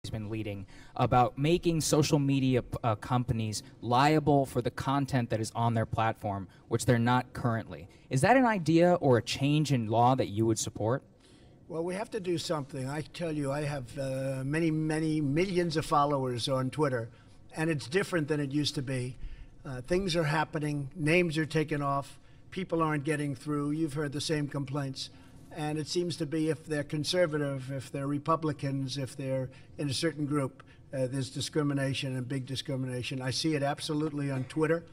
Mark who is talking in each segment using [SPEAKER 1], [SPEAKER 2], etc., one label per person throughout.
[SPEAKER 1] he's been leading about making social media companies liable for the content that is on their platform, which they're not currently. Is that an idea or a change in law that you would support?
[SPEAKER 2] Well, we have to do something. I tell you, I have many millions of followers on Twitter, and it's different than it used to be. Things are happening, names are taken off, people aren't getting through. You've heard the same complaints. And it seems to be if they're conservative, if they're Republicans, if they're in a certain group, there's discrimination and big discrimination. I see it absolutely on Twitter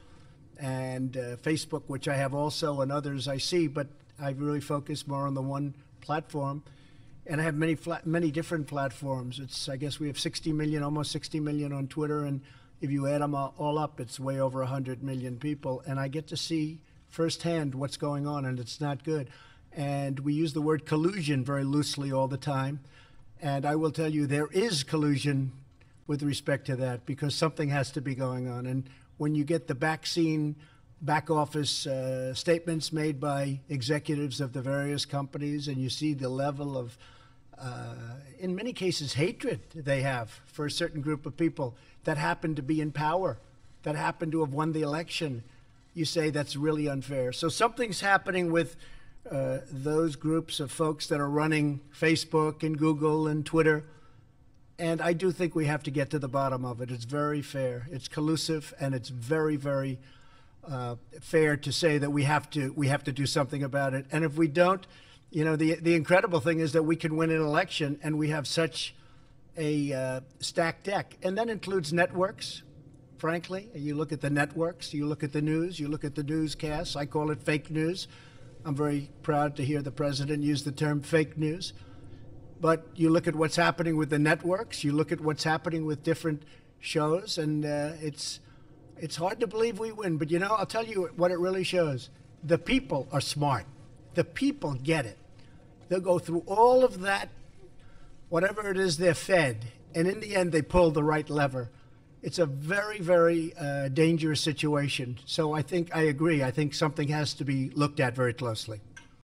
[SPEAKER 2] and Facebook, which I have also, and others I see, but I really focus more on the one platform. And I have many different platforms. I guess we have 60 million, almost 60 million on Twitter, and if you add them all up, it's way over 100 million people. And I get to see firsthand what's going on, and it's not good. And we use the word collusion very loosely all the time. And I will tell you, there is collusion with respect to that, because something has to be going on. And when you get the back office statements made by executives of the various companies, and you see the level of, in many cases, hatred they have for a certain group of people that happen to be in power, that happen to have won the election, you say that's really unfair. So something's happening with those groups of folks that are running Facebook and Google and Twitter. And I do think we have to get to the bottom of it. It's very fair. It's collusive, and it's very fair to say that we have to do something about it. And if we don't, you know, the incredible thing is that we can win an election, and we have such a stacked deck. And that includes networks, frankly. You look at the networks, you look at the news, you look at the newscasts. I call it fake news. I'm very proud to hear the president use the term fake news. But you look at what's happening with the networks, you look at what's happening with different shows, and it's hard to believe we win. But, you know, I'll tell you what it really shows. The people are smart. The people get it. They'll go through all of that, whatever it is they're fed, and in the end they pull the right lever. It's a very dangerous situation. So I agree. I think something has to be looked at very closely.